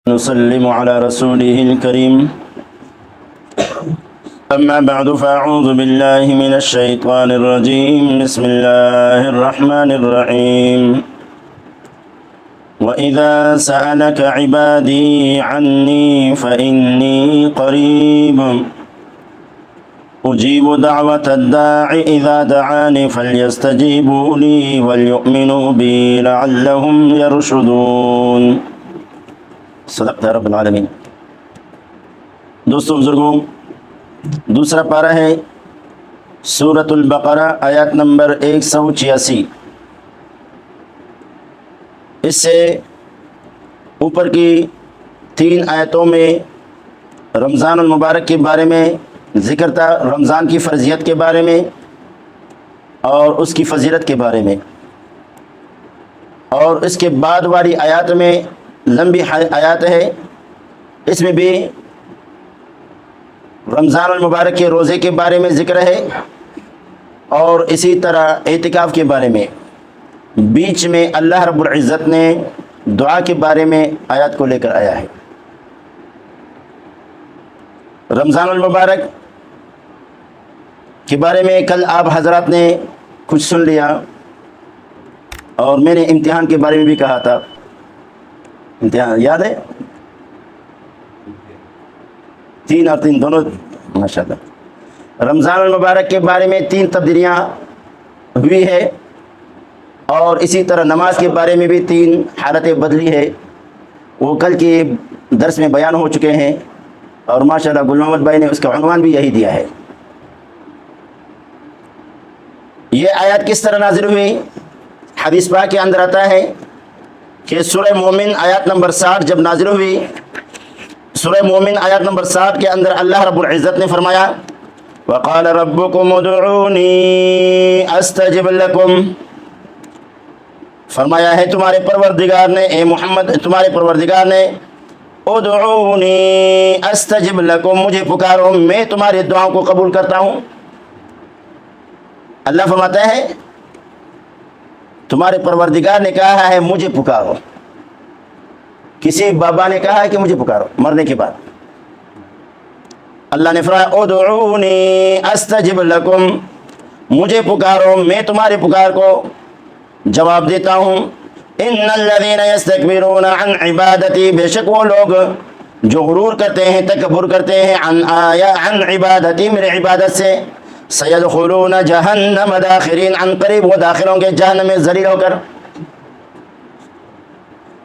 نسلم على رسوله الكريم أما بعد فأعوذ بالله من الشيطان الرجيم بسم الله الرحمن الرحيم وإذا سألك عبادي عني فإني قريب أجيب دعوة الداع إذا دعاني فليستجيبوا لي وليؤمنوا بي لعلهم يرشدون صدقت رب العالمین۔ دوستو بزرگوں، دوسرا پارہ ہے سورۃ البقرہ آیات نمبر 186۔ اس سے اوپر کی 3 آیتوں میں رمضان المبارک کے بارے میں ذکر تھا، رمضان کی فرضیت کے بارے میں اور اس کی فضیلت کے بارے میں، اور اس کے بعد والی آیات میں لمبی آیات ہے، اس میں بھی رمضان المبارک کے روزے کے بارے میں ذکر ہے اور اسی طرح اعتکاف کے بارے میں۔ بیچ میں اللہ رب العزت نے دعا کے بارے میں آیات کو لے کر آیا ہے۔ رمضان المبارک کے بارے میں کل آپ حضرات نے کچھ سن لیا، اور میں نے امتحان کے بارے میں بھی کہا تھا۔ امتحان یاد ہے؟ 3 اور 3 دونوں ماشاءاللہ۔ رمضان المبارک کے بارے میں 3 تبدیلیاں ہوئی ہے، اور اسی طرح نماز کے بارے میں بھی 3 حالتیں بدلی ہے، وہ کل کے درس میں بیان ہو چکے ہیں، اور ماشاءاللہ گل محمد بھائی نے اس کا عنوان بھی یہی دیا ہے۔ یہ آیات کس طرح نازل ہوئی؟ حدیث پاک کے اندر آتا ہے کہ سورہ مومن آیات نمبر 60 جب نازل ہوئی، سورہ مومن آیات نمبر 60 کے اندر اللہ رب العزت نے فرمایا وَقَالَ رَبُّكُمُ ادْعُونِي أَسْتَجِبْ لَكُمْ، فرمایا ہے تمہارے پروردگار نے، اے محمد تمہارے پروردگار نے ادعونی استجب لکم، مجھے پکارو میں تمہاری دعاؤں کو قبول کرتا ہوں۔ اللہ فرماتا ہے تمہارے پروردگار نے کہا ہے مجھے پکارو۔ کسی بابا نے کہا ہے کہ مجھے پکارو مرنے کے بعد، اللہ نے فرمایا ادعونی استجب لکم، مجھے پکارو میں تمہارے پکار کو جواب دیتا ہوں۔ ان الذین یستکبرون عن عبادتی، بے شک وہ لوگ جو غرور کرتے ہیں، تکبر کرتے ہیں، عن عبادتی، میرے عبادت سے، سیدخلون جہنم داخرین، عن قریب وہ داخل ہوں گے جہنم میں ذلیل ہو کر۔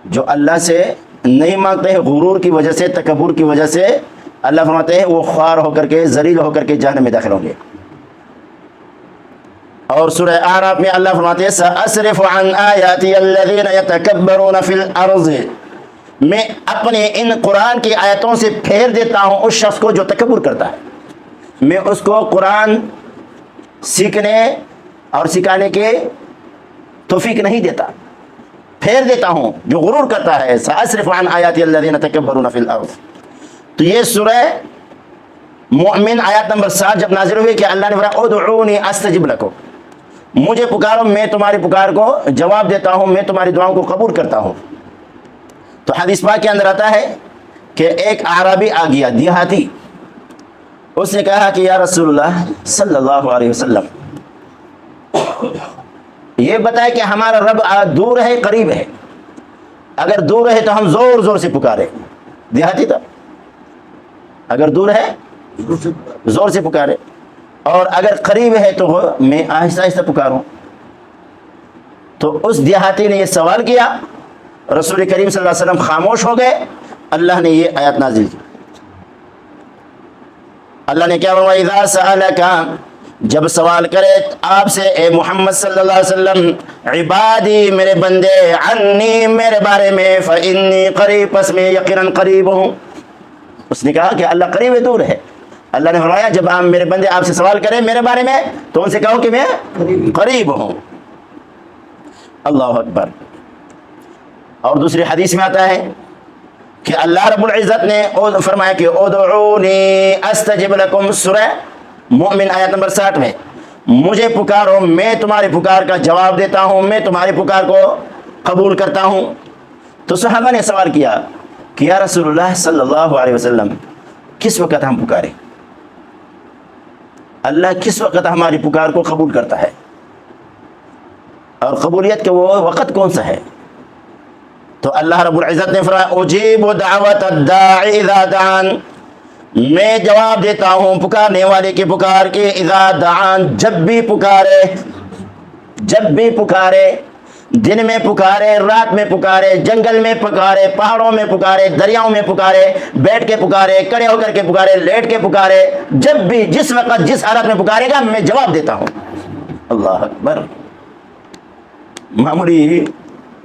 جو اللہ سے نہیں مانگتے ہیں غرور کی وجہ سے، تکبر کی وجہ سے، اللہ فرماتے ہیں وہ خوار ہو کر کے، ذلیل ہو کر کے جہنم میں داخل ہوں گے۔ اور سورہ اعراف میں اللہ فرماتے ہیں سأصرف عن آیاتی الذین یتکبرون فی الارض، میں اپنے ان قرآن کی آیتوں سے پھیر دیتا ہوں اس شخص کو جو تکبر کرتا ہے، میں اس کو قرآن سیکھنے اور سکھانے کے توفیق نہیں دیتا، پھیر دیتا ہوں جو غرور کرتا ہے۔ سأصرف عن آیاتی الذین یتکبرون فی الارض۔ تو یہ سورہ مؤمن آیات نمبر 7 جب نازل ہوئی کہ اللہ نے فرمایا ادعونی استجب لکم، مجھے پکارو میں تمہاری پکار کو جواب دیتا ہوں، میں تمہاری دعاؤں کو قبول کرتا ہوں۔ تو حدیث پاک کے اندر آتا ہے کہ ایک اعرابی آ گیا، دیہاتی، اس نے کہا کہ یا رسول اللہ صلی اللہ علیہ وسلم یہ بتائے کہ ہمارا رب دور ہے قریب ہے؟ اگر دور ہے تو ہم زور زور سے پکارے، دیہاتی تھا، اگر دور ہے زور سے پکارے، اور اگر قریب ہے تو میں آہستہ آہستہ پکاروں۔ تو اس دیہاتی نے یہ سوال کیا، رسول کریم صلی اللہ علیہ وسلم خاموش ہو گئے، اللہ نے یہ آیت نازل کی۔ اللہ نے کیا فرمایا اذا سألک، جب سوال کرے آپ سے اے محمد صلی اللہ علیہ وسلم، عبادی میرے بندے، عنی میرے بارے میں، فإنی قریب، پس میں یقیناً قریب ہوں۔ اس نے کہا کہ اللہ قریب ہے دور ہے؟ اللہ نے فرمایا جب آپ میرے بندے آپ سے سوال کریں میرے بارے میں تو ان سے کہو کہ میں قریب ہوں۔ اللہ اکبر۔ اور دوسری حدیث میں آتا ہے کہ اللہ رب العزت نے فرمایا کہ ادعونی استجب لکم، سورہ مؤمن آیت نمبر 60 میں، مجھے پکارو میں تمہاری پکار کا جواب دیتا ہوں، میں تمہاری پکار کو قبول کرتا ہوں۔ تو صحابہ نے سوال کیا کہ یا رسول اللہ صلی اللہ علیہ وسلم کس وقت ہم پکاریں؟ اللہ کس وقت ہماری پکار کو قبول کرتا ہے اور قبولیت کا وہ وقت کون سا ہے؟ تو اللہ رب العزت نے فرمایا اجیب دعوت الداعی اذا دعان، میں جواب دیتا ہوں پکارنے والے کی پکار کے، اذا دعان، جب بھی پکارے، جب بھی پکارے، دن میں پکارے، رات میں پکارے، جنگل میں پکارے، پہاڑوں میں پکارے، دریاؤں میں پکارے، بیٹھ کے پکارے، کھڑے ہو کر کے پکارے، لیٹ کے پکارے، جب بھی جس وقت جس حالت میں پکارے گا میں جواب دیتا ہوں۔ اللہ اکبر۔ معمولی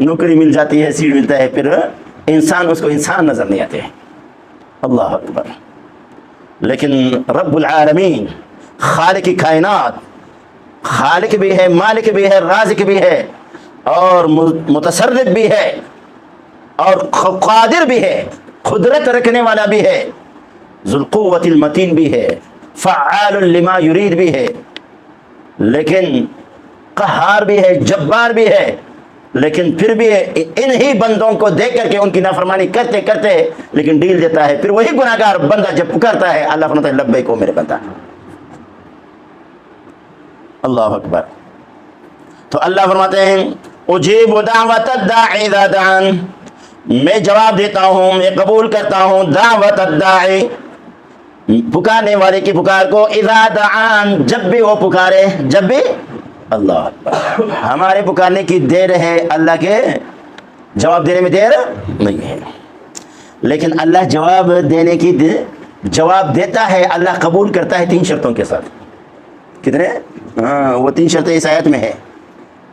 نوکری مل جاتی ہے، سیٹ ملتا ہے، پھر انسان اس کو انسان نظر نہیں آتے۔ اللہ اکبر۔ لیکن رب العالمین، خالق کائنات، خالق بھی ہے، مالک بھی ہے، رازق بھی ہے، اور متصرف بھی ہے، اور قادر بھی ہے، قدرت رکھنے والا بھی ہے، ذو القوت المتین بھی ہے، فعال لما یرید بھی ہے، لیکن قہار بھی ہے، جبار بھی ہے، لیکن پھر بھی انہی بندوں کو دیکھ کر کے ان کی نافرمانی کرتے کرتے لیکن ڈیل دیتا ہے۔ پھر وہی گناہگار بندہ جب پکارتا ہے اللہ فرماتا ہے لبیک او میرے بندہ۔ اللہ اکبر۔ تو اللہ فرماتے ہیں اجیب دعوت الداعی اذا دعان، میں جواب دیتا ہوں، میں قبول کرتا ہوں دعوت الداعی، پکارنے والے کی پکار کو، اذا دعان، جب بھی وہ پکارے، جب بھی۔ اللہ اکبر۔ ہمارے پکارنے کی دیر ہے، اللہ کے جواب دینے میں دیر نہیں ہے، لیکن اللہ جواب دینے کی جواب دیتا ہے، اللہ قبول کرتا ہے 3 شرطوں کے ساتھ۔ کتنے؟ وہ 3 شرطیں اس آیت میں ہے،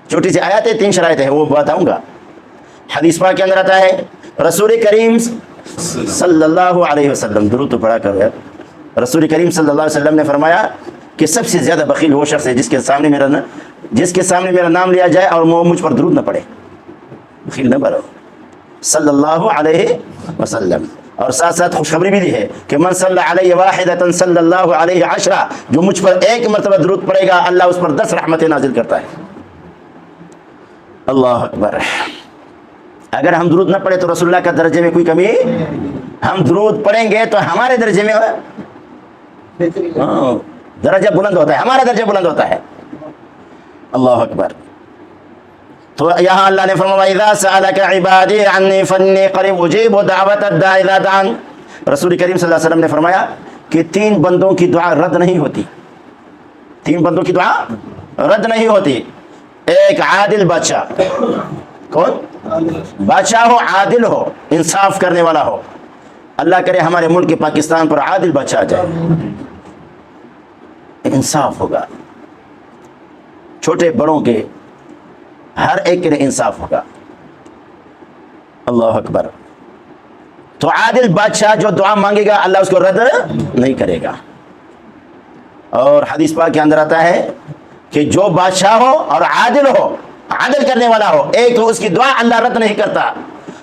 چھوٹی سی آیت ہے، 3 شرائط ہے، وہ بتاؤں گا۔ حدیث پاک کے اندر آتا ہے رسول کریم صلی اللہ علیہ وسلم، درود تو پڑھا کرو یار، رسول کریم صلی اللہ علیہ وسلم نے فرمایا کہ سب سے زیادہ بخیل وہ شخص ہے جس کے سامنے میرا نام لیا جائے اور وہ مجھ پر درود نہ پڑے۔ بخیل نہ بنو، صلی اللہ علیہ وسلم۔ اور ساتھ ساتھ خوشخبری بھی دی ہے کہ من صلی علیہ واحدۃ صلی اللہ علیہ عشرہ، جو مجھ پر ایک مرتبہ درود پڑے گا اللہ اس پر 10 رحمتیں نازل کرتا ہے۔ اللہ اکبر۔ اگر ہم درود نہ پڑھے تو رسول اللہ کا درجے میں کوئی کمی، ہم درود پڑھیں گے تو ہمارے درجے میں درجہ بلند ہوتا ہے، ہمارا درجہ بلند ہوتا ہے۔ اللہ اکبر۔ تو یہاں اللہ نے فرمایا اذا سألك عبادی عنی فانی قریب اجیب دعوت الداعی اذا دعان۔ رسول کریم صلی اللہ علیہ وسلم نے فرمایا کہ 3 بندوں کی دعا رد نہیں ہوتی، 3 بندوں کی دعا رد نہیں ہوتی۔ ایک عادل بادشاہ، کون؟ بادشاہ ہو، عادل ہو، انصاف کرنے والا ہو۔ اللہ کرے ہمارے ملک پاکستان پر عادل بادشاہ آ جائے، انصاف ہوگا، چھوٹے بڑوں کے ہر ایک کے لیے انصاف ہوگا۔ اللہ اکبر۔ تو عادل بادشاہ جو دعا مانگے گا اللہ اس کو رد نہیں کرے گا۔ اور حدیث پاک کے اندر آتا ہے کہ جو بادشاہ ہو اور عادل ہو، عادل کرنے والا ہو، ایک تو اس کی دعا اللہ رد نہیں کرتا،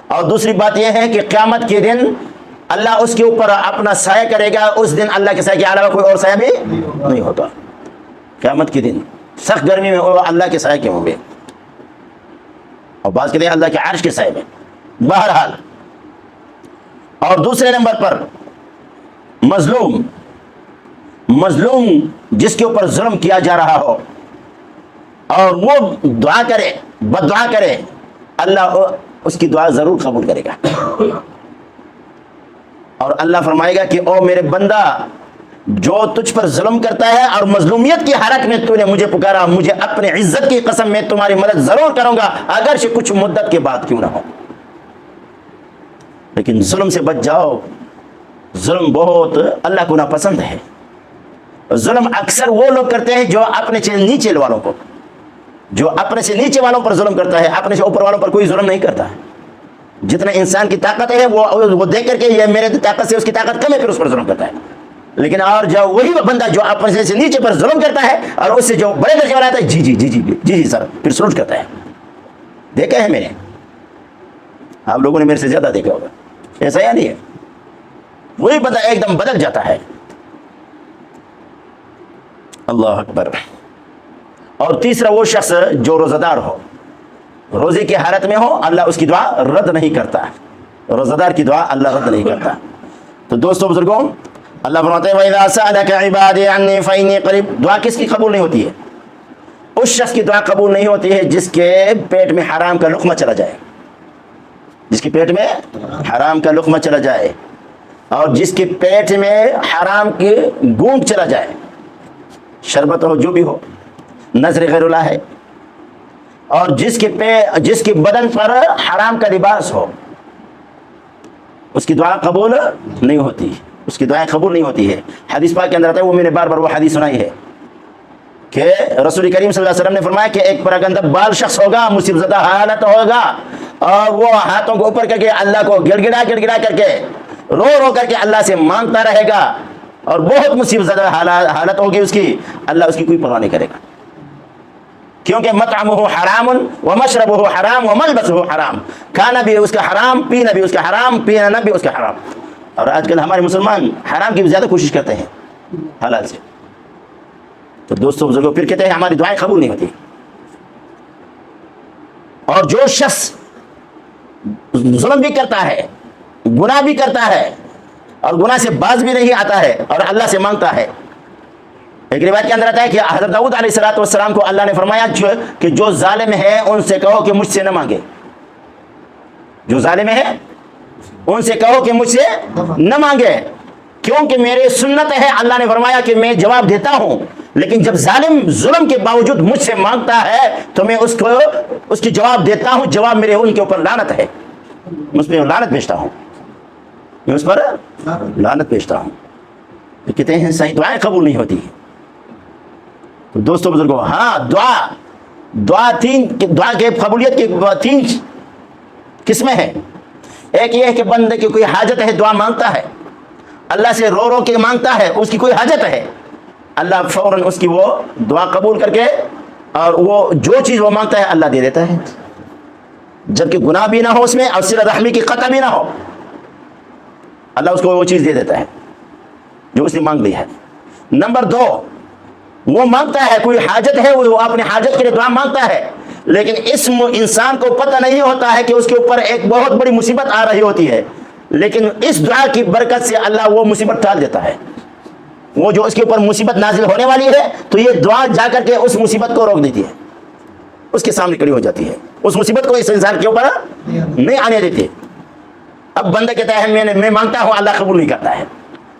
اور دوسری بات یہ ہے کہ قیامت کے دن اللہ اس کے اوپر اپنا سایہ کرے گا، اس دن اللہ کے سایہ کے علاوہ کوئی اور سایہ بھی نہیں ہوتا۔ قیامت کے دن سخت گرمی میں وہ اللہ کے سایہ کے ہوں گے، اور بعض کہتے ہیں اللہ کے عرش کے سائے میں۔ بہرحال، اور دوسرے نمبر پر مظلوم جس کے اوپر ظلم کیا جا رہا ہو اور وہ دعا کرے، بد دعا کرے، اللہ اس کی دعا ضرور قبول کرے گا، اور اللہ فرمائے گا کہ او میرے بندہ، جو تجھ پر ظلم کرتا ہے اور مظلومیت کی حالت میں تو نے مجھے پکارا، مجھے اپنے عزت کی قسم میں تمہاری مدد ضرور کروں گا، اگرچہ کچھ مدت کے بعد کیوں نہ ہو۔ لیکن ظلم سے بچ جاؤ، ظلم بہت اللہ کو ناپسند ہے۔ ظلم اکثر وہ لوگ کرتے ہیں جو اپنے سے نیچے والوں کو، جو اپنے سے نیچے والوں پر ظلم کرتا ہے، اپنے سے اوپر والوں پر کوئی ظلم نہیں کرتا ہے۔ جتنا انسان کی طاقت ہے وہ دیکھ کر کے یہ میرے طاقت سے اس کی طاقت کم ہے، پھر اس پر ظلم کرتا ہے۔ لیکن اور جو وہی بندہ جو اپنے سے نیچے پر ظلم کرتا ہے اور اس سے جو بڑے درجے والا آتا ہے، جی جی جی جی جی جی سر، پھر سلوٹ کرتا ہے۔ دیکھا ہے میں نے، آپ لوگوں نے میرے سے زیادہ دیکھا ہوگا، ایسا یا نہیں ہے؟ وہی بندہ ایک دم بدل جاتا ہے۔ اللہ اکبر۔ اور تیسرا وہ شخص جو روزہ دار ہو، روزے کی حالت میں ہو، اللہ اس کی دعا رد نہیں کرتا، रोज़ादार की दुआ अल्लाह रद्द नहीं करता। तो दोस्तों बुजुर्गों, अल्लाह फरमाते हैं वइज़ा सअलका इबादी अन्नी फ़इन्नी क़रीब। दुआ किसकी कबूल नहीं होती है? उस शख्स की दुआ कबूल नहीं होती है जिसके पेट में हराम का लुक़मा चला जाए, जिसके पेट में हराम का लुक़मा चला जाए, और जिसके पेट में हराम की गूंद चला जाए, शरबत हो जो भी हो, नजर गैरुल्लाह है, और जिसके बदन पर हराम का लिबास हो, उसकी दुआ कबूल नहीं होती, उसकी दुआएं कबूल नहीं होती है। हदीस पाक के अंदर आता है, वो मैंने बार बार वो हदीस सुनाई है कि रसूल करीम सल्लल्लाहु अलैहि वसल्लम ने फरमाया कि एक परगंदा बाल शख्स होगा, मुसीबतज़दा हालत होगा, और वो हाथों को ऊपर करके अल्लाह को गिड़गिड़ा करके रो रो करके अल्लाह से मांगता रहेगा, और बहुत मुसीबतज़दा हालत होगी उसकी, अल्लाह उसकी कोई परवाह नहीं करेगा, क्योंकि मतअमुहु हरामुन व मशरबुहु हराम व मलबसुहु हराम, खाना भी उसका हराम, पीना भी उसका हराम, पीना भी उसका हराम। और आजकल हमारे मुसलमान हराम की ज़्यादा कोशिश करते हैं हलाल से। तो दोस्तों बुजुर्गों, फिर कहते हैं हमारी दुआएं कबूल नहीं होती। और जो शख्स जुल्म भी करता है, गुनाह भी करता है, और गुनाह से बाज भी नहीं आता है, और अल्लाह से मांगता है, एक रिवायत के अंदर आता है कि हज़रत दाऊद अलैहिस्सलाम को अल्लाह ने फरमाया कि जो जालिम है उनसे कहो कि मुझसे न मांगे, जो जालिम है उनसे कहो कि मुझसे न मांगे, क्योंकि मेरी सुन्नत है, अल्लाह ने फरमाया कि मैं जवाब देता हूं, लेकिन जब जालिम जुल्म के बावजूद मुझसे मांगता है तो मैं उसकी जवाब देता हूं। जवाब मेरे उनके ऊपर लानत है, उस पर लानत भेजता हूं, मैं उस पर लानत भेजता हूं। तो कहते हैं सही दुआएं कबूल नहीं होती। तो दोस्तों बुजुर्गों, हाँ, दुआ के कबूलियत की 3 किस्में हैं। एक ये है कि बंदे की कोई हाजत है, दुआ मांगता है, अल्लाह से रो रो के मांगता है, उसकी कोई हाजत है, अल्लाह फौरन उसकी वो दुआ कबूल करके, और वो जो चीज़ वो मांगता है अल्लाह दे देता है, जबकि गुनाह भी ना हो उसमें, और सिला रहमी की कता भी ना हो, अल्लाह उसको वो चीज़ दे देता है जो उसने मांग ली है। नंबर 2, वो मांगता है, कोई हाजत है, वो अपनी हाजत के लिए दुआ मांगता है, लेकिन इस इंसान को पता नहीं होता है कि उसके ऊपर एक बहुत बड़ी मुसीबत आ रही होती है, लेकिन इस दुआ की बरकत से अल्लाह वो मुसीबत टाल देता है। वो जो उसके ऊपर मुसीबत नाजिल होने वाली है, तो ये दुआ जाकर के उस मुसीबत को रोक देती है, उसके सामने खड़ी हो जाती है, उस मुसीबत को इस इंसान के ऊपर नहीं आने देती। अब बंदा कहता है मैं मांगता हूँ, अल्लाह कबूल नहीं करता है।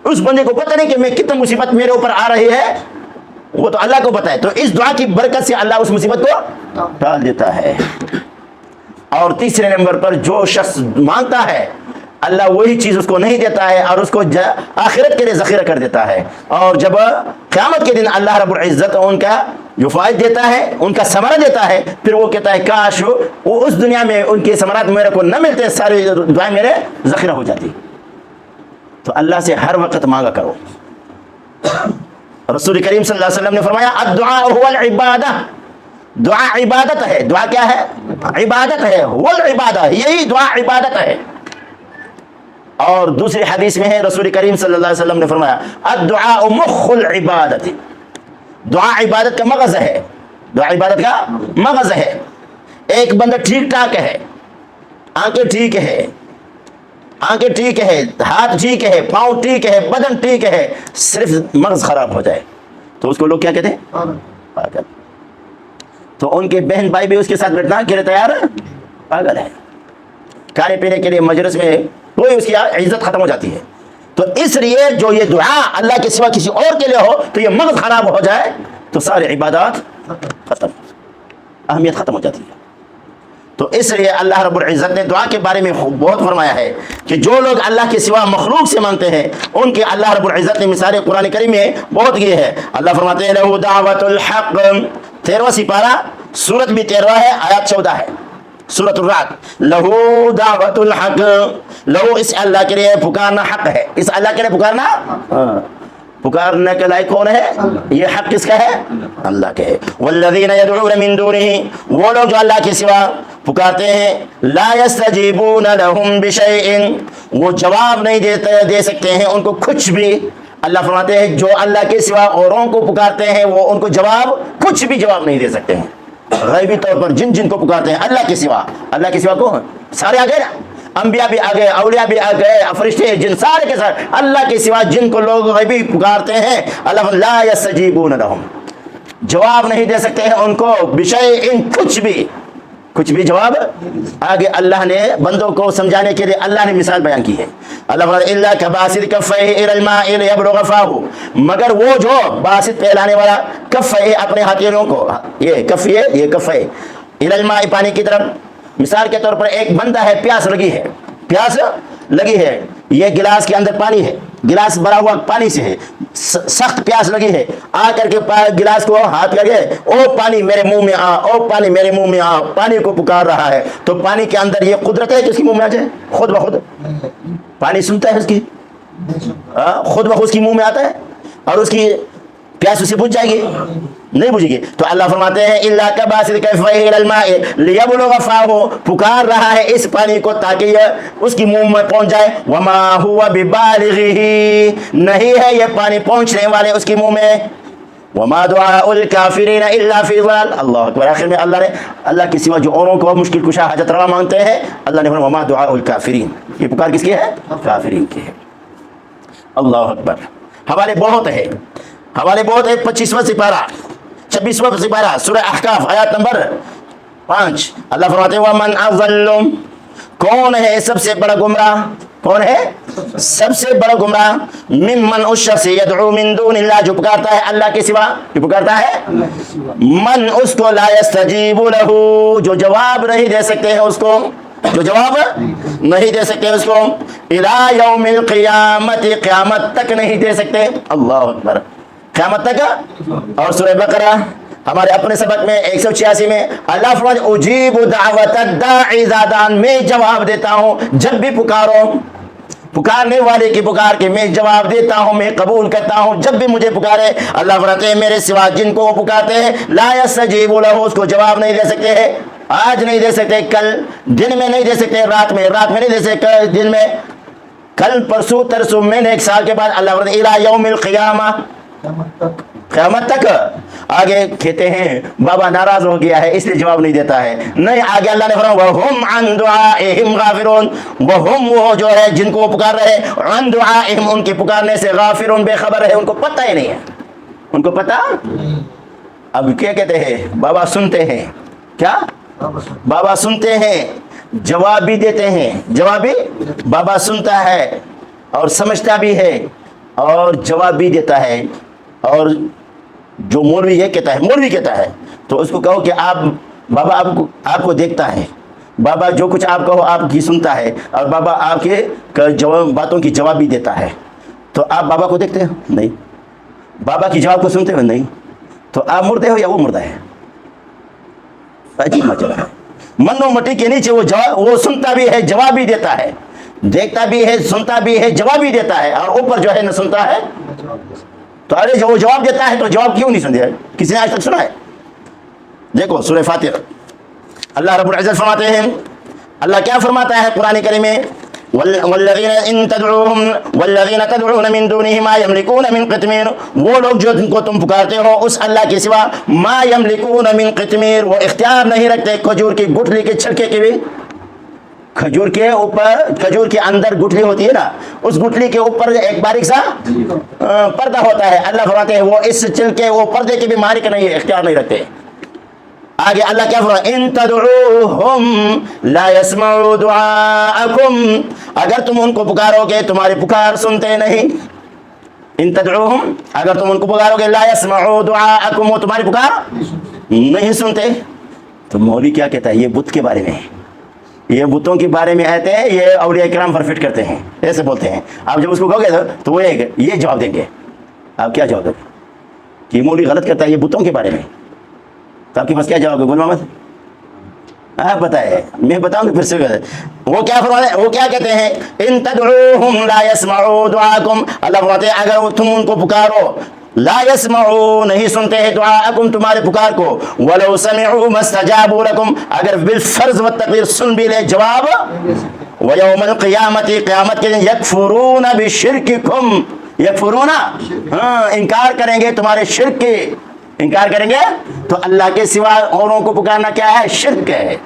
उस बंदे को पता नहीं कि मैं कितनी मुसीबत मेरे ऊपर आ रही है, वो तो अल्लाह को पता है। तो इस दुआ की बरकत से अल्लाह उस मुसीबत को टाल देता है। और तीसरे नंबर पर जो शख्स मांगता है, अल्लाह वही चीज़ उसको नहीं देता है, और उसको आखिरत के लिए ज़ख़ीरा कर देता है। और जब क़यामत के दिन अल्लाह रब्बुल इज़्ज़त उनका जो फ़ायदा देता है, उनका समरा देता है, फिर वो कहता है काश वो उस दुनिया में उनके समरात मेरे को न मिलते, सारी दुआएं मेरे ज़ख़ीरा हो जाती। तो अल्लाह से हर वक्त मांगा करो। रसूल करीम सल्लल्लाहु अलैहि वसल्लम ने फरमाया अद्दुआ हुवल इबादा, दुआ इबादत है। दुआ क्या है? इबादत है। हुवल इबादा, यही दुआ इबादत है। और दूसरी हदीस में है, रसूल करीम सल्लल्लाहु अलैहि वसल्लम ने फरमाया अद्दुआ मुख्खुल इबादत, दुआ इबादत का मगज़ है, दुआ इबादत का मगज़ है। एक बंदा ठीक ठाक है, आंखें ठीक है, आंखें ठीक है, हाथ ठीक है, पाँव ठीक है, बदन ठीक है, सिर्फ मगज़ खराब हो जाए तो उसको लोग क्या कहते हैं? पागल। तो उनके बहन भाई भी उसके साथ बैठना के लिए तैयार है, पागल है। खाने पीने के लिए मजलिस में कोई उसकी इज्जत खत्म हो जाती है। तो इसलिए जो ये दुआ अल्लाह के सिवा किसी और के लिए हो, तो ये मगज़ खराब हो जाए तो सारी इबादत खत्म, अहमियत खत्म हो जाती है। तो इसलिए अल्लाह रब्बुल इज़्ज़त ने दुआ के बारे में बहुत फरमाया है कि जो लोग अल्लाह के सिवा मखलूक से मांगते हैं, उनके अल्लाह रब्बुल इज़्ज़त ने मिसाल कुरान करीम में बहुत की है। अल्लाह फरमाते हैं लहू दावतुल हक़, 13वां सिपारा, सूरत भी 13 है, आयत 14 है, सूरतुर राद। लहू दावतुल हक़, लहू इस अल्लाह के लिए पुकारना हक है, इस अल्लाह के लिए पुकारना, पुकारने के लायक कौन है? ये हक किसका है? अल्लाह के है। वल्लज़ीना यदऊन मिन दूनिही, वो लोग जो अल्लाह के सिवा पुकारते हैं, ला यस्तजीबूना लहुम बिशैइन, वो जवाब नहीं दे सकते हैं उनको कुछ भी। अल्लाह फरमाते हैं जो अल्लाह के सिवा औरों को पुकारते हैं वो उनको जवाब कुछ भी जवाब नहीं दे सकते हैं। गैबी तौर पर जिन को पुकारते हैं अल्लाह के सिवा, अल्लाह के सिवा कौन? सारे आ गए ना। अंबिया भी आ गए, औलिया भी आ गए, फरिश्ते जिन सारे के साथ अल्लाह के सिवा जिनको लोग गैबी पुकारते हैं, अल्लाह ला यस्तजीबून लहुम, जवाब नहीं दे सकते हैं उनको बिशय इन कुछ भी जवाब। आगे अल्लाह ने बंदों को समझाने के लिए अल्लाह ने मिसाल बयान की है। अल्लाह इल्ला कबासित कफ़ैहि इलल माइ लियबलुग़ फ़ाहु, मगर वो जो बासित फैलाने वाला कफ़ैहि अपने हथेलियों को, ये कफ़ ये कफ़ है इलल माइ पानी की तरफ। मिसाल के तौर पर एक बंदा है, प्यास लगी है, ये गिलास के अंदर पानी है, गिलास भरा हुआ पानी से है, सख्त प्यास लगी है, आ करके गिलास को हाथ लगे, ओ पानी मेरे मुंह में आ, ओ पानी मेरे मुंह में आ, पानी को पुकार रहा है। तो पानी के अंदर ये कुदरत है कि उसके मुंह में आ जाए? खुद ब खुद पानी सुनता है उसकी, खुद ब खुद उसकी मुंह में आता है और उसकी प्यास उसे बुझ जाएगी? नहीं बुझेगी। तो अल्लाह फरमाते हैं इल्ला कबासित कफ़ैहि इलल माइ लियबलुग़ फ़ाहु, पुकार रहा है इस पानी को ताकि यह उसकी मुंह में पहुंच जाए। वमा हुवा बिबालिग़िही, नहीं है ये पानी पहुंचने वाले उसकी मुंह में। वमा दुआउल काफिरीन इल्ला फ़ी ज़लाल। अल्लाह अकबर। आखिर में अल्लाह के सिवा जो औरों को मुश्किल कुशा हाजत रवा मांगते हैं, अल्लाह ने फरमाया वमा दुआउल काफिरीन, ये पुकार किसकी है? काफिरीन की है। अल्लाह अकबर। हवाले बहुत है 25वां सिपारा 26वां सिपारा सूरह अहकाफ आयत नंबर 5। अल्लाह फरमाते हैं वमन अज़ल्लु, कौन है सबसे बड़ा गुमराह? कौन है सबसे बड़ा गुमराह? मिम्मन, उस शख्स यदउ मिन दूनिल्लाह, जो पुकारता है अल्लाह के सिवा, जो पुकारता है मन, उसको ला यस्तजीबु लहू, जो जवाब नहीं दे सकते हैं उसको, जो जवाब नहीं दे सकते उसको, इला यौमिल क़ियामति, क़यामत तक नहीं दे सकते। अल्लाह अकबर, क़यामत तक। और सूरह बकरा हमारे अपने सबक में 186 में अल्लाह फरमाता है उजीबु दावतद दाई इज़ा दान, मैं जवाब देता हूँ जब भी पुकारो, पुकारने वाले की पुकार के मैं जवाब देता हूँ, मैं कबूल करता हूँ जब भी मुझे पुकारे। अल्लाह फरमाते हैं मेरे सिवा जिनको वो पुकारते हैं ला यस्तजीबु लहू, उसको जवाब नहीं दे सकते हैं। आज नहीं दे सकते, कल दिन में नहीं दे सकते, रात में नहीं दे सकते, दिन में, कल परसों तरसों महीने, एक साल के बाद। अल्लाह फरमाते इला यौमिल क़ियामा, क़यामत तक। आगे कहते हैं बाबा नाराज हो गया है इसलिए जवाब नहीं देता है, नहीं, आगे अल्लाह ने फरमाया वहुम अन दुआइहिम गाफिरून, वहुम, वो जो है जिनको वो पुकार रहे, अन दुआइहिम, उनके पुकारने से, गाफिरून, बेखबर है, उनको पता ही नहीं है, उनको पता। अब क्या कहते हैं? बाबा सुनते हैं, क्या बाबा सुनते हैं, जवाब भी देते हैं, जवाब भी बाबा सुनता है और समझता भी है और जवाब भी देता है। और जो मौलवी ये कहता है, मौलवी कहता है, तो उसको कहो कि आप बाबा आपको देखता है, बाबा जो कुछ आप कहो आपकी सुनता है और बाबा आपके जवाब बातों की जवाब भी देता है। तो आप बाबा को देखते हो? नहीं। बाबा की जवाब को सुनते हो? नहीं। तो आप मुर्दे हो या वो मुर्दा है? अजीब मसला है। मनो मटी के नीचे वो सुनता भी है, जवाब भी देता है, देखता भी है, सुनता भी है, जवाब भी देता है, और ऊपर जो है न सुनता है। तो अरे जो वो जवाब देता है तो जवाब क्यों नहीं सुनते? किसी ने आज तक सुना है? देखो सूरह फातिर अल्लाह रब्बुल इज्जत फरमाते हैं, अल्लाह क्या फरमाता है कुरान करीम में, वल्लज़ीना तदऊन मिन दूनिही मा यमलिकून मिन क़ित्मीर, वो लोग जो जिनको तुम पुकारते हो उस अल्लाह के सिवा, मा यमलिकून मिन क़ित्मीर, वो इख्तियार नहीं रखते खजूर की गुठली के छिलके के भी। खजूर के ऊपर, खजूर के अंदर गुठली होती है ना, उस गुठली के ऊपर एक बारीक सा पर्दा होता है। अल्लाह फरमाते हैं वो इस छिलके, वो पर्दे के भी मालिक नहीं है, इख्तियार नहीं रखते। आगे अल्लाह क्या फरमाता है, इन तदऊहुम ला यस्मऊ दुआअकुम, अगर तुम उनको पुकारोगे तुम्हारी पुकार सुनते नहीं। इन तदऊहुम, अगर तुम उनको पुकारोगे, ला यस्मऊ दुआअकुम, वो तुम्हारी पुकार नहीं सुनते। तो मौलवी क्या कहता है? ये बुत के बारे में, ये बुतों के बारे में आते हैं, ये औलिया किराम पर फिट करते हैं, ऐसे बोलते हैं। आप जब उसको कहोगे तो वो ये जवाब देंगे। आप क्या जवाब दोगे कि ये मौलवी गलत करता है ये बुतों के बारे में? तो आपके पास क्या जवाब है गुल मोहम्मद? हाँ पता है, मैं बताऊंगा फिर से। वो क्या फरमाते, वो क्या कहते हैं, इन तदऊहुम ला यस्मऊ दुआकुम, अल्लाह फरमाते हैं अगर तुम उनको पुकारो, ला यस्मऊ, नहीं सुनते हैं, दुआकुम, तुम्हारे पुकार को, वलौ समिऊ मस्तजाबू लकुम, अगर बिलफर्ज व तकदीर सुन भी ले जवाब, व यौमल क़ियामति, क़यामत के दिन, यकफुरून बिशिर्किकुम, यकफुरून, हाँ इनकार करेंगे तुम्हारे शिर्क के, इनकार करेंगे। तो अल्लाह के सिवा औरों को पुकारना क्या है? शिर्क है।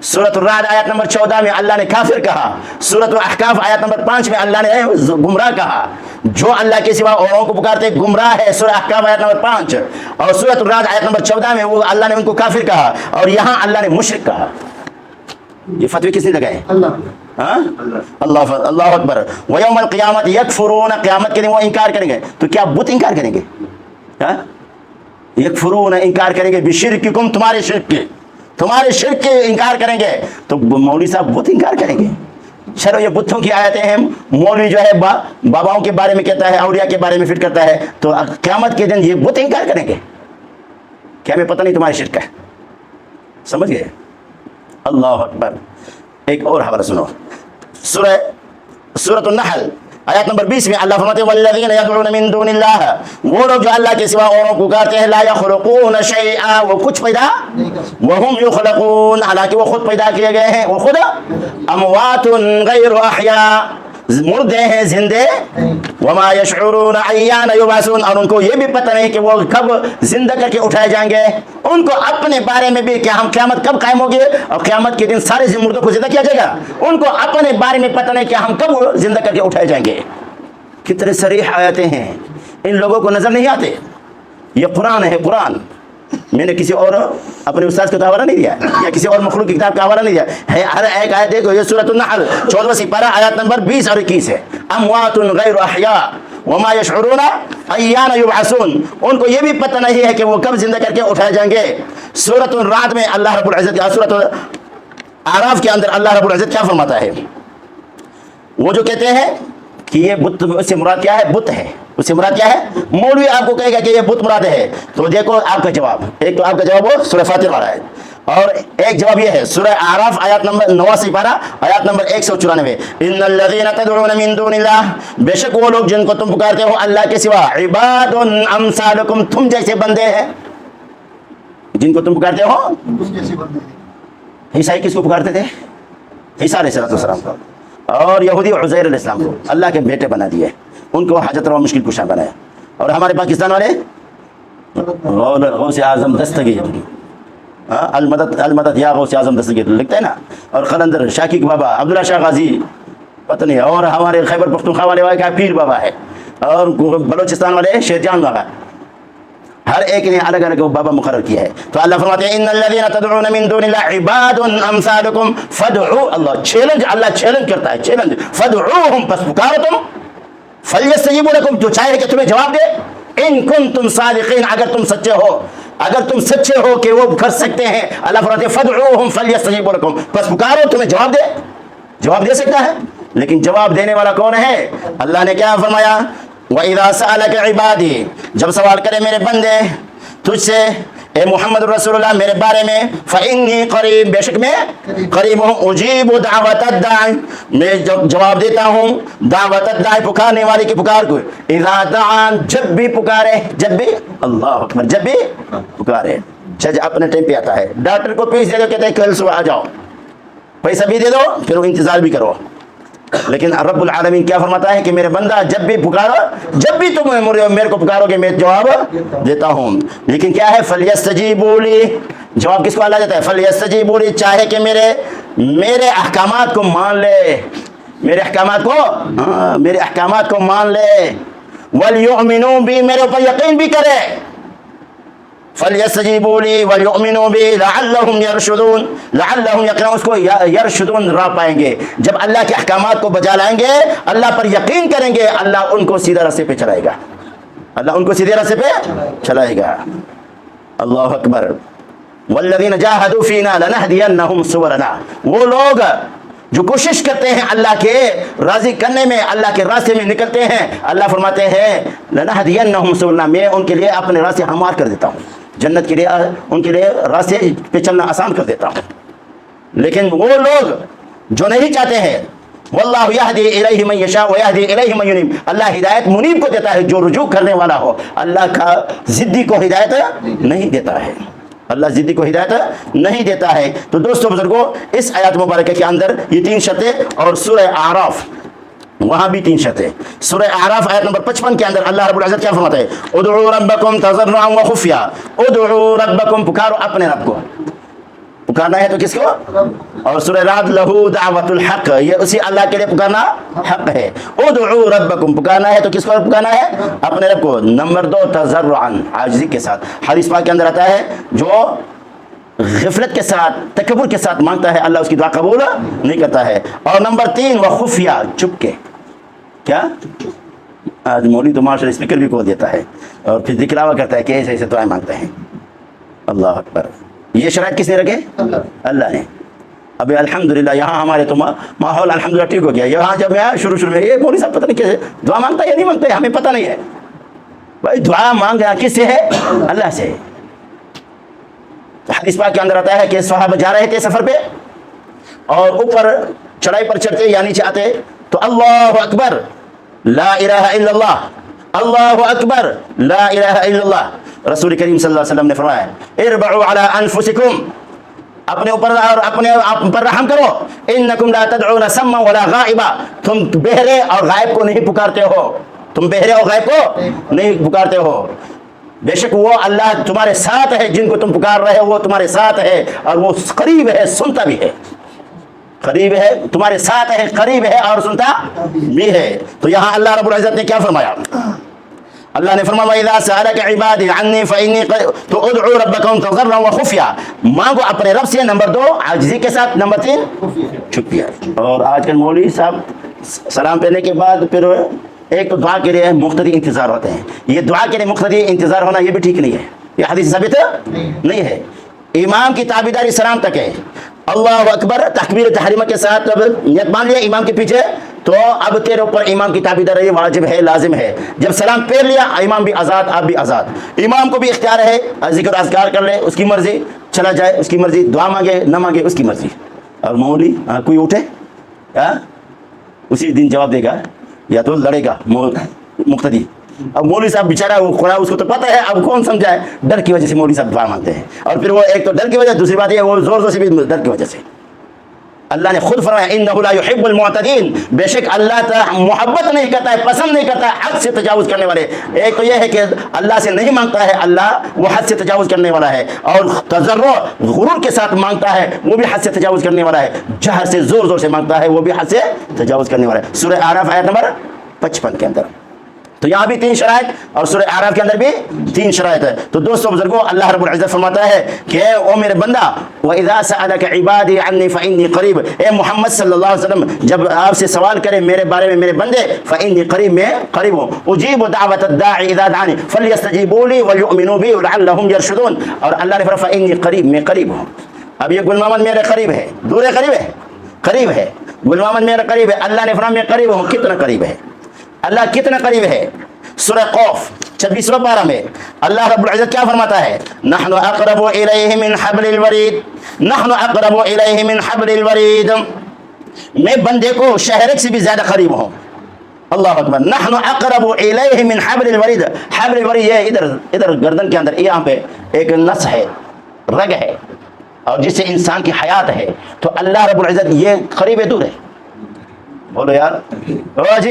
सूरत الرعد आयत नंबर 14 में अल्लाह ने काफिर कहा। सूरत अहकाफ आयत नंबर 5 में अल्लाह ने गुमराह कहा। जो अल्लाह के सिवा औरों को पुकारते गुमराह है, सूरह अहकाफ आयत नंबर 5। और सूरत الرعد आयत नंबर 14 में वो अल्लाह ने उनको काफिर कहा, और यहाँ अल्लाह ने मुशरिक कहा। ये फतवे किसने लगाए? अल्लाह अल्लाह अकबर। व यौमल क़ियामत यकफुरून, क़यामत के दिन वो इनकार करेंगे। तो क्या बुत इनकार करेंगे? यकफुरून, इनकार करेंगे बिशिरकिकुम, तुम्हारे शिर्क के, तुम्हारे शिर्क के इनकार करेंगे। तो मौलवी साहब बुत इनकार करेंगे? चलो ये बुतों की आयतें हैं। मौलवी जो है बाबाओं के बारे में कहता है, औलिया के बारे में फिर करता है, तो क़यामत के दिन ये बुत इनकार करेंगे? क्या हमें पता नहीं तुम्हारे शिर्क का? समझ गए? अल्लाह अकबर। एक और हवाला सुनो, सूरत अन-नहल आयत नंबर 20 में अल्लाह फरमाते हैं वल्लज़ीना यदऊना मिन दुनिल्लाह, वो लोग जो अल्लाह के सिवा औरों को पुकारते हैं, ला यख़लुक़ून शैअन, वो कुछ पैदा, वहुम युख़लक़ून, हालांकि वो खुद पैदा किए गए हैं, वो खुद अमवातुन गैरु अहया, मुर्दे हैं जिंदे, वमा यशऊरून अय्यान युबअसून, और उनको ये भी पता नहीं कि वो कब जिंदा करके उठाए जाएंगे। उनको अपने बारे में भी, क्या हम क़यामत कब कायम होगी और क़यामत के दिन सारे मुर्दों को जिंदा किया जाएगा, उनको अपने बारे में पता नहीं कि हम कब जिंदा करके उठाए जाएंगे। कितने सरीह आयतें हैं, इन लोगों को नजर नहीं आते। ये कुरान है, कुरान। मैंने किसी और अपने उस्ताद का हवाला नहीं दिया या किसी और मखलूक की किताब का हवाला नहीं दिया है। हर एक आयत देखो, ये सूरत अन-नहल 14वां सिपारा आयत नंबर 20 और 21 है। अमवातुन गैरु अहया वमा यशऊरून अय्यान युबअसून, उनको ये भी पता नहीं है कि वो कब जिंदा करके उठाए जाएंगे। सूरत अन-रअद में अल्लाह रब्बुल इज्जत, सूरत आराफ के अंदर अल्लाह रब्बुल इज्जत क्या फरमाता है? वो जो कहते हैं कि ये बुत, उससे मुराद क्या है? बुत है, उससे मुराद क्या है? मौलवी आपको कहेगा कि ये बुत मुराद है, तो देखो आपका जवाब, एक तो आपका जवाब वो सूरह फातिर वाला है, और एक जवाब ये है सूरह आराफ आयत नंबर 9 सिपारा आयत नंबर 194, इन्नल्लज़ीना तदऊना मिन दुनिल्लाह, बेशक वो लोग जिनको तुम पुकारते हो अल्लाह के सिवा, इबादुन अमसालुकुम, तुम जैसे बंदे हैं, जिनको तुम पुकारते हो तुम जैसे बंदे। ईसाई किसको पुकारते थे? ईसा अलैहिस्सलाम को, और यहूदी उज़ैर अलैहिस्सलाम को अल्लाह के बेटे बना दिए, उनको हाजत रवा मुश्किल कुशा बनाया। और हमारे पाकिस्तान वाले गौसे आज़म दस्तगीर, अलमदद अलमदद या गौसे आज़म दस्तगीर लिखते हैं ना, और कलंदर शाकिक बाबा, अब्दुल्ला शाह गाजी, पता नहीं, और हमारे खैबर पख्तूनख्वा वाले का पीर बाबा है, और बलोचिस्तान वाले शेरजान बाबा, हर एक ने अलग अलग बाबा मुकर्रर किया है। तो अल्लाह फरमाते हैं इन्नल्लज़ीना तदऊना मिन दुनिल्लाह इबादुन अमसालुकुम फदऊ, अल्लाह चैलेंज, अल्लाह चैलेंज करता है, चैलेंज, फदऊहुम, बस पुकारो तुम, फलयस्तजीबू लकुम, जो चाहे कि तुम्हें जवाब दे, इन कुंतुम सादिकीन, अगर तुम सच्चे हो, अगर तुम सच्चे हो कि वो कर सकते हैं। अल्लाह फरमाते हैं फदऊहुम फलयस्तजीबू लकुम, बस पुकारो, तुम्हें जवाब दे, जवाब दे सकता है। लेकिन जवाब देने वाला कौन है? अल्लाह ने क्या फरमाया? वइज़ा सअलक इबादी, जब सवाल करे मेरे बंदे तुझसे, ए मोहम्मद रसूलुल्लाह मेरे बारे में, फ़इन्नी क़रीब, बेशक मैं करीब हूँ, उजीबु दावतद दाई, मैं जवाब देता हूँ दावतद दाई, पुकारने वाले की पुकार को, इज़ा दान, जब भी पुकारे, जब भी, अल्लाह अकबर, जब भी पुकारे। जज अपने टाइम पे आता है, डॉक्टर को फीस दे दो, कहते हैं कल सुबह आ जाओ, पैसा भी दे दो, फिर इंतज़ार भी करो। लेकिन रब्बुल आलमीन क्या फरमाता है कि मेरे बंदा जब भी पुकारो, जब भी तुम मेरे को पुकारोगे मैं जवाब देता हूँ। लेकिन क्या है? फलयस्तजीबू ली, जवाब किसको अल्लाह देता है? फलयस्तजीबू ली, चाहे कि मेरे अहकामात को मान ले, मेरे अहकामात को, हाँ, मेरे अहकामात को मान ले, वलयुमिनू बी, मेरे ऊपर यकीन भी करे, फलयस्तजीबू ली वलयुमिनू बी लअल्लहुम यरशुदून, लअल्लहुम यकीनन उसको यरशुदून राह पाएंगे। जब अल्लाह के अहकामात को बजा लाएंगे, अल्लाह पर यकीन करेंगे, अल्लाह उनको सीधा रास्ते पे चलाएगा, अल्लाह उनको सीधे रास्ते पे चलाएगा। अल्लाह अकबर। वल्लज़ीना जाहदू फीना लनहदियन्नहुम सुबुलना, वो लोग जो कोशिश करते हैं अल्लाह के राजी करने में, अल्लाह के रास्ते में निकलते हैं, अल्लाह फरमाते हैं लनहदियन्नहुम सुबुलना, मैं उनके लिए अपने रास्ते हमार कर देता हूँ, जन्नत के लिए उनके लिए रास्ते पे चलना आसान कर देता हूँ। लेकिन वो लोग जो नहीं चाहते हैं, वल्लाहु यहदी इलैहि मन यशा व यहदी इलैहि मन युनीब, अल्लाह हिदायत मुनीब को देता है, जो रुजू करने वाला हो, अल्लाह का जिद्दी को हिदायत नहीं देता है, अल्लाह जिद्दी को हिदायत नहीं देता है। तो दोस्तों बुजुर्गों, इस आयत मुबारक के अंदर ये 3 शर्तें, और सूरह आराफ वहाँ भी 3 शर्तें। सूरह आराफ आयत नंबर 55 के अंदर अल्लाह रब्बुल इज्जत क्या फरमाता है? उदउ रब्बकुम तज़र्रुअन व खुफ़िया, उदउ रब्बकुम, पुकारो अपने रब को, पुकारना है तो किसको? और सूरह राद लहू दावतुल हक, ये उसी अल्लाह के लिए पुकारना हक है। उदउ रब्बकुम, पुकारना है तो किसको पुकारना है? अपने रब को। नंबर 2 तज़र्रुअन, आजिज़ी के साथ। हदीस पाक के अंदर आता है जो ग़िफ़लत के साथ, तकब्बुर के साथ मांगता है, अल्लाह उसकी दुआ कबूल नहीं करता है। और नंबर 3 व खुफिया, चुप के। क्या? आज मौलवी तो माशा स्पीकर भी को देता है और फिर दिखलावा करता है कि ऐसे ऐसे दुआएं मांगते हैं। अल्लाह अकबर। ये शराइत किसने रखे? अल्लाह ने। अभी अल्हम्दुलिल्लाह यहाँ हमारे तो माहौल अल्हम्दुलिल्लाह ठीक हो गया। यहाँ जब मैं शुरू में ये मौलवी साहब पता नहीं कैसे दुआ मांगता है या नहीं मांगता है, हमें पता नहीं है भाई। दुआ मांग रहा किससे है? अल्लाह से। तो हदीस पाक के अंदर आता है कि सहाबा जा रहे थे सफर पे और ऊपर चढ़ाई पर चढ़ते या नीचे आते तो अल्लाह अकबर ला इलाहा इल्लल्लाह, अल्लाह अकबर ला इलाहा इल्लल्लाह। रसूल करीम सल्लल्लाहु अलैहि वसल्लम ने फरमाया इरबउ अला अनफुसिकुम, अपने ऊपर और अपने आप पर रहम करो। इन्नकुम ला तदउना सम्मा वला गाइबा, तुम बहरे और गायब को नहीं पुकारते हो, तुम बहरे और गायब को नहीं पुकारते हो। बेशक वो अल्लाह तुम्हारे साथ है, जिनको तुम पुकार रहे हो वो तुम्हारे साथ है और वो करीब है, सुनता भी है। करीब है, तुम्हारे साथ है, करीब है और सुनता भी है। तो यहाँ अल्लाह रब्बुल इज्जत ने क्या फरमाया? अल्लाह ने फरमाया इज़ा सअलका इबादी अन्नी फइन्नी तो उदउ रब्बकुम तज़र्रुअन व खुफिया, मांगो अपने रब से। नंबर 2 आजिज़ी के साथ। नंबर 3 चुपिया। और आजकल मौलवी साहब सलाम पहनने के बाद फिर एक तो दुआ के लिए मुख्तदी इंतज़ार होते हैं। ये दुआ के लिए मुख्तदी इंतज़ार होना ये भी ठीक नहीं है, ये हदीस साबित नहीं है। इमाम की ताबीदारी सलाम तक है। अल्लाह अकबर तकबीर तहरीमा के साथ अब नियत मान लिया इमाम के पीछे, तो अब तेरे ऊपर इमाम की ताबीदारी वाजिब है, लाजिम है। जब सलाम फेर लिया इमाम भी आज़ाद, आप भी आज़ाद। इमाम को भी इख्तियार है, ज़िक्र अज़कार कर ले, उसकी मर्ज़ी, चला जाए उसकी मर्ज़ी, दुआ मांगे न मांगे उसकी मर्ज़ी। और मौलवी कोई उठे उसी दिन जवाब देगा या तो लड़ेगा मुख्तदी। अब मौलवी साहब बेचारा वो खुदा, उसको तो पता है, अब कौन समझाए? डर की वजह से मौलवी साहब दुआ मांगते हैं। और फिर वो एक तो डर की वजह, दूसरी बात ये वो जोर जोर से भी डर की वजह से। अल्लाह ने खुद फरमाया इन्नहु ला युहिब्बुल मुअतदीन, बेशक अल्लाह मोहब्बत नहीं करता है, पसंद नहीं करता है हद से तजावुज़ करने वाले। एक तो यह है कि अल्लाह से नहीं मांगता है, अल्लाह वो हद से तजावुज़ करने वाला है। और तज़र्रुअ गुरूर के साथ मांगता है, वो भी हद से तजावुज़ करने वाला है। जहर से जोर जोर से मांगता है, वो भी हद से तजावुज़ करने वाला है। सूरह आराफ आयत नंबर 55 के अंदर। तो यहाँ भी 3 शराइत और सूरह आराफ के अंदर भी 3 शराइत है। तो दोस्तों बुजुर्गों, अल्लाह रब्बुल इज्जत फरमाता है कि ओ मेरे बंदा व इज़ा सअलका इबादी अन्नी फइन्नी करीब, ए मोहम्मद सल्लल्लाहु अलैहि वसल्लम जब आपसे सवाल करें मेरे बारे में, मेरे बंदे, फइन्नी करीब, मैं करीब हूँ। उजीबु दावत दाई इज़ा दानी फलयस्तजीबू ली वलयुमिनू बी लअल्लहुम यरशुदून। और अल्लाह ने फरमाया फइन्नी करीब, मैं करीब हूँ। अब ये गुल मोहम्मद मेरे करीब है, दूर है, करीब है? करीब है। गुल मोहम्मद मेरा करीब है। अल्लाह ने फरमाया मैं करीब हूँ। कितना करीब है? अल्लाह कितना करीब है? सूरह क़ाफ 26वां पारा में अल्लाह रब्बुल इज्जत क्या फरमाता है? नहनु अक़रबु इलैहि मिन हब्लिल वरीद, नहनु अक़रबु इलैहि मिन हब्लिल वरीद, मैं बंदे को शहरक से भी ज्यादा करीब हूँ। अल्लाह अकबर। नहनु अक़रबु इलैहि मिन हब्लिल वरीद, हब्लिल वरीद ये इधर गर्दन के अंदर यहाँ पे एक नस है, रग है, और जिससे इंसान की हयात है। तो अल्लाह रब्बुल इज्जत ये करीब है, दूर है? बोलो यार ओ जी,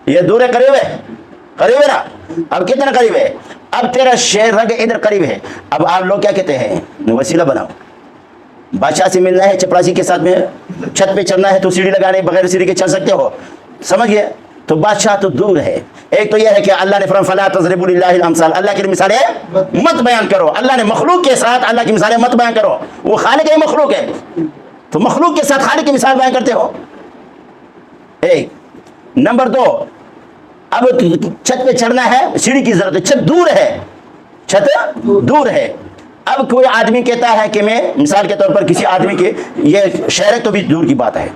ये दूर है, करीब है? करीब है ना। अब कितना करीब है? अब तेरा शेर रग इधर करीब है। अब आप लोग क्या कहते हैं? वसीला बनाओ। बादशाह से मिलना है, चपरासी के साथ में छत पे चढ़ना है तो सीढ़ी लगाने, बगैर सीढ़ी के चढ़ सकते हो, समझ गए? तो बादशाह तो दूर है। एक तो यह है कि अल्लाह ने फरमाया फला तज़रिबू लिल्लाहिल अमसाल, अल्लाह की मिसालें मत बयान करो। अल्लाह ने मखलूक के साथ अल्लाह की मिसालें मत बयान करो। वो खालिक है, मखलूक है, तो मखलूक के साथ खालिक की मिसाल बयान करते हो। एक नंबर 2, अब छत पे चढ़ना है, सीढ़ी की जरूरत है, छत दूर है, छत दूर है। अब कोई आदमी कहता है कि मैं मिसाल के तौर पर किसी आदमी के, ये शहर तो भी दूर की बात है,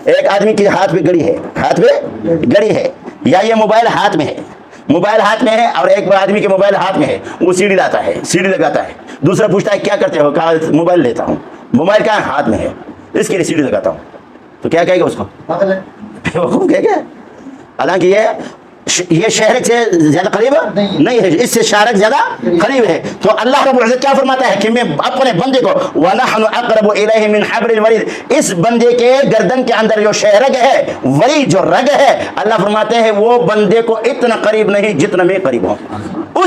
एक आदमी के हाथ पे घड़ी है, हाथ पे घड़ी है, या ये मोबाइल हाथ में है, मोबाइल हाथ में है, और एक आदमी के मोबाइल हाथ में है, वो सीढ़ी लाता है, सीढ़ी लगाता है। दूसरा पूछता है क्या करते हो? कहा मोबाइल लेता हूँ। मोबाइल क्या हाथ में है, इसके लिए सीढ़ी लगाता हूँ। तो क्या कहेगा उसको? कहेगा। हालांकि ये शहर से ज्यादा करीब नहीं है, इससे शारक ज्यादा करीब है। तो अल्लाह रब्बुल इज्जत क्या फरमाता है कि मैं अपने बंदे को वनहनु अक़रबु इलैहि मिन हब्लिल वरीद, इस बंदे के गर्दन के अंदर जो शहरग है, वरी जो रग है, अल्लाह फरमाते हैं वो बंदे को इतना करीब नहीं जितना मैं करीब हूँ।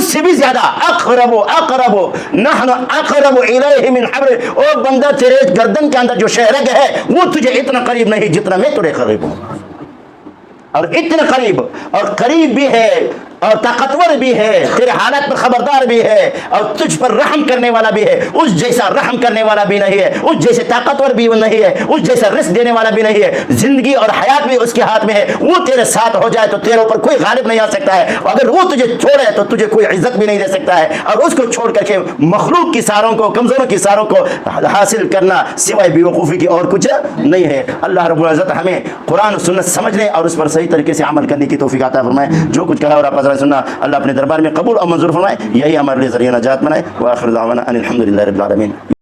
اس سے بھی زیادہ اقرب نحن اقرب الیہ من حبل، او بندہ تیرے گردن کے اندر جو شہرگ ہے وہ تجھے اتنا قریب نہیں جتنا میں تیرے قریب ہوں، اور اتنا قریب، اور قریب بھی ہے اور طاقتور بھی ہے، تیرے حالات پر خبردار بھی ہے، اور تجھ پر رحم کرنے والا بھی ہے، اس جیسا رحم کرنے والا بھی نہیں ہے، اس جیسے طاقتور بھی نہیں ہے، اس جیسا رزق دینے والا بھی نہیں ہے، زندگی اور حیات بھی اس کے ہاتھ میں ہے، وہ تیرے ساتھ ہو جائے تو تیرے اوپر کوئی غالب نہیں آ سکتا ہے، اگر وہ تجھے چھوڑے تو تجھے کوئی عزت بھی نہیں دے سکتا ہے، اور اس کو چھوڑ کر کے مخلوق کی ساروں کو، کمزوروں کی ساروں کو حاصل کرنا سوائے بیوقوفی کی اور کچھ نہیں ہے۔ اللہ رب العزت ہمیں قرآن و سنت سمجھنے اور اس پر صحیح طریقے سے عمل کرنے کی توفیق عطا فرمائے۔ جو کچھ کہا اور آپ حضرات سننا اللہ اپنے دربار میں قبول اور منظور فرمائے، یہی ہمارے لیے ذریعہ نجات بنائے۔ وآخر دعوانا ان الحمد للہ رب العالمین۔